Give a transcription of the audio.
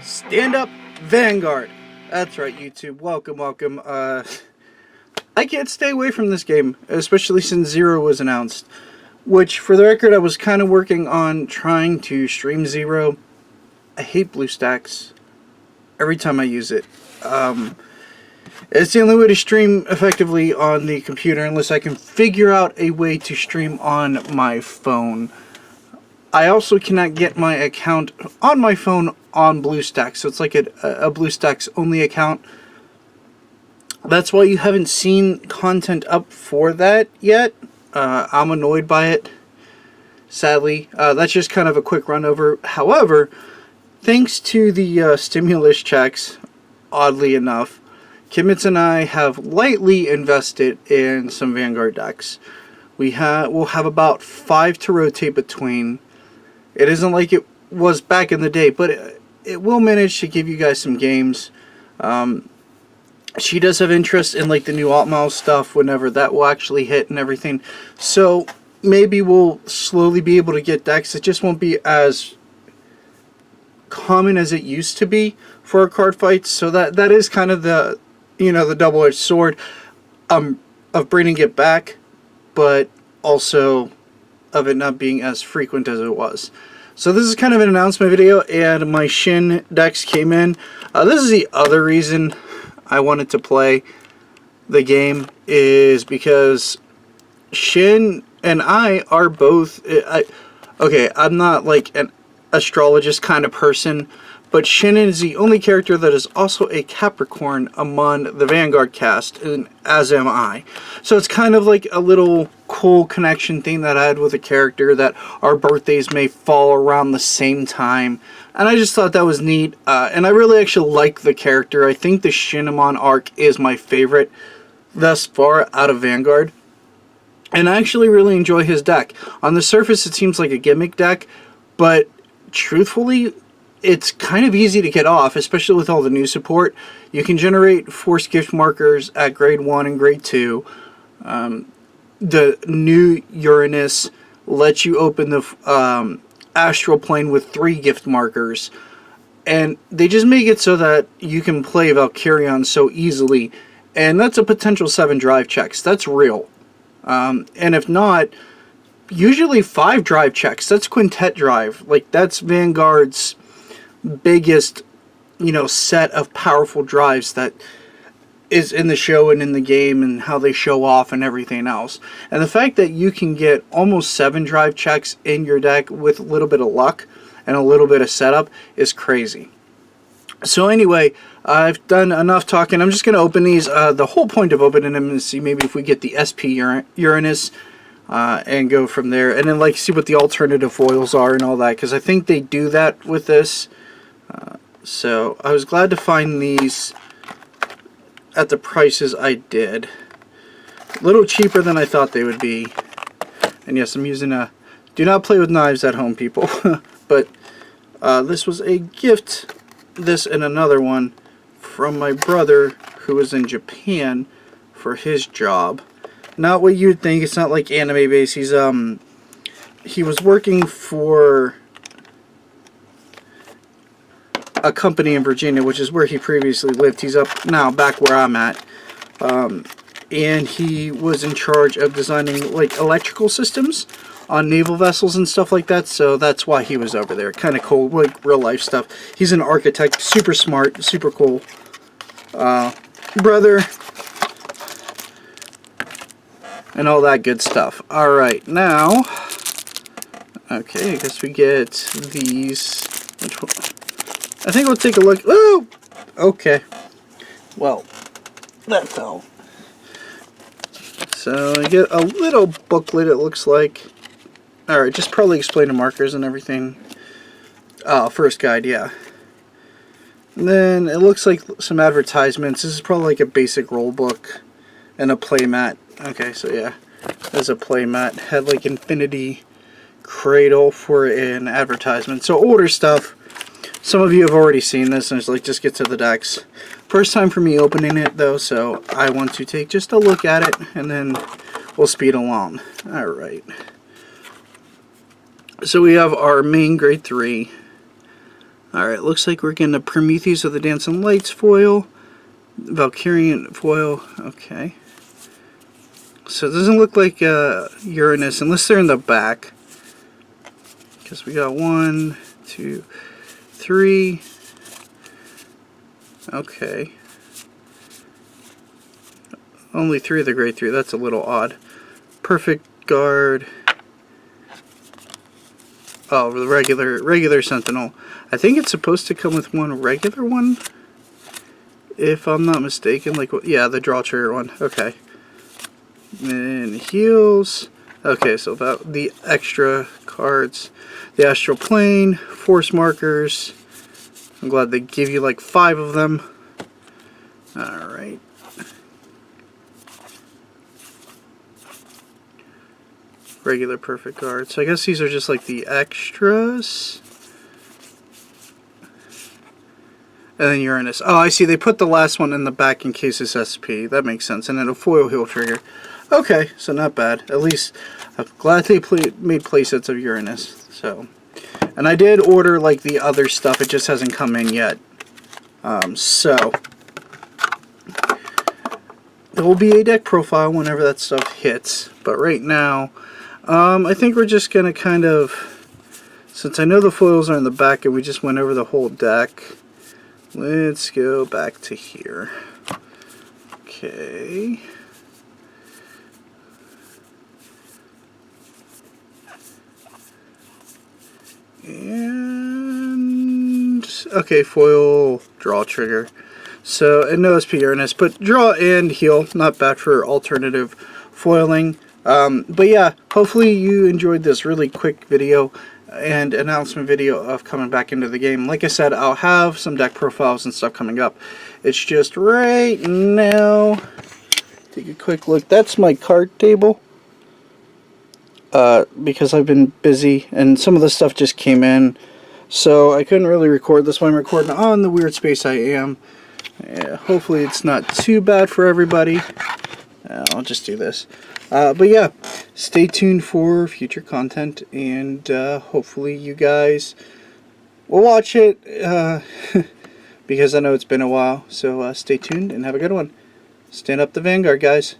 Stand up, Vanguard. That's right, YouTube. Welcome, welcome. I can't stay away from this game, especially since Zero was announced. Which, for the record, I was kind of working on trying to stream Zero. I hate BlueStacks every time I use it. It's the only way to stream effectively on the computer unless I can figure out a way to stream on my phone. I also cannot get my account on my phone on BlueStacks, so it's like a BlueStacks only account. That's why you haven't seen content up for that yet. I'm annoyed by it, sadly. That's just kind of a quick run over. However, thanks to the stimulus checks, oddly enough, Kimmits and I have lightly invested in some Vanguard decks. We'll have about 5 to rotate between. It isn't like it was back in the day, but it will manage to give you guys some games. She does have interest in like the new Altmile stuff whenever that will actually hit and everything. So maybe we'll slowly be able to get decks. It just won't be as common as it used to be for our card fights. So that is kind of the, you know, the double-edged sword of bringing it back, but also of it not being as frequent as it was. So this is kind of an announcement video, and my Shin decks came in. This is the other reason I wanted to play the game, is because Shin and I are both... okay, I'm not like an astrologist kind of person, but Shin is the only character that is also a Capricorn among the Vanguard cast, and as am I. So it's kind of like a little cool connection thing that I had with a character, that our birthdays may fall around the same time. And I just thought that was neat. And I really actually like the character. I think the Shinamon arc is my favorite thus far out of Vanguard. And I actually really enjoy his deck. On the surface, it seems like a gimmick deck, but truthfully, it's kind of easy to get off, especially with all the new support. You can generate force gift markers at grade 1 and grade 2. The new Uranus lets you open the astral plane with 3 gift markers. And they just make it so that you can play Valkyrion so easily. And that's a potential 7 drive checks. That's real. And if not, usually 5 drive checks. That's quintet drive. Like, that's Vanguard's biggest, you know, set of powerful drives that is in the show and in the game, and how they show off and everything else. And the fact that you can get almost 7 drive checks in your deck with a little bit of luck and a little bit of setup is crazy. So anyway, I've done enough talking. I'm just going to open these. The whole point of opening them is to see maybe if we get the SP Uranus and go from there. And then like see what the alternative foils are and all that, because I think they do that with this. So I was glad to find these at the prices I did. A little cheaper than I thought they would be. And yes, I'm using a... Do not play with knives at home, people. But this was a gift, this and another one, from my brother who was in Japan for his job. Not what you'd think. It's not like anime based. He was working for a company in Virginia, which is where he previously lived. He's up now back where I'm at. And he was in charge of designing like electrical systems on naval vessels and stuff like that, so that's why he was over there. Kind of cool, like real life stuff. He's an architect, super smart, super cool brother, and all that good stuff. Alright, now, okay, I guess we get these. I think we'll take a look. Oh! Okay. Well, that fell. So I get a little booklet, it looks like. Alright, just probably explain the markers and everything. First guide, yeah. And then it looks like some advertisements. This is probably like a basic rule book and a play mat. Okay, so yeah, there's a play mat. Had like infinity cradle for an advertisement. So older stuff. Some of you have already seen this, and it's like, just get to the decks. First time for me opening it though, so I want to take just a look at it, and then we'll speed along. Alright. So we have our main grade 3. Alright, looks like we're getting a Prometheus of the Dancing Lights foil. Valkyrian foil. Okay. So it doesn't look like Uranus, unless they're in the back. Because we got 1, 2, 3. Okay. Only 3 of the grade 3. That's a little odd. Perfect guard. Oh, the regular Sentinel. I think it's supposed to come with one regular one, if I'm not mistaken. Like, yeah, the draw trigger one. Okay. And heals. Okay, so about the extra cards. The Astral Plane, Force Markers. I'm glad they give you like 5 of them. Alright. Regular perfect guard. So I guess these are just like the extras. And then Uranus. Oh, I see. They put the last one in the back in case it's SP. That makes sense. And then a foil heal trigger. Okay, so not bad. At least I'm glad they made playsets of Uranus. So, and I did order like the other stuff. It just hasn't come in yet. So there will be a deck profile whenever that stuff hits. But right now, I think we're just gonna kind of, since I know the foils are in the back and we just went over the whole deck, let's go back to here. Okay. And okay, foil, draw trigger. So, and no SP Uranus, but draw and heal, not bad for alternative foiling. But yeah, hopefully you enjoyed this really quick video and announcement video of coming back into the game. Like I said, I'll have some deck profiles and stuff coming up. It's just right now, take a quick look. That's my card table. Because I've been busy and some of the stuff just came in, so I couldn't really record this one. I'm recording on the weird space I am. Yeah, hopefully it's not too bad for everybody. I'll just do this. But yeah, stay tuned for future content, and hopefully you guys will watch it, because I know it's been a while. So stay tuned and have a good one. Stand up the Vanguard, guys.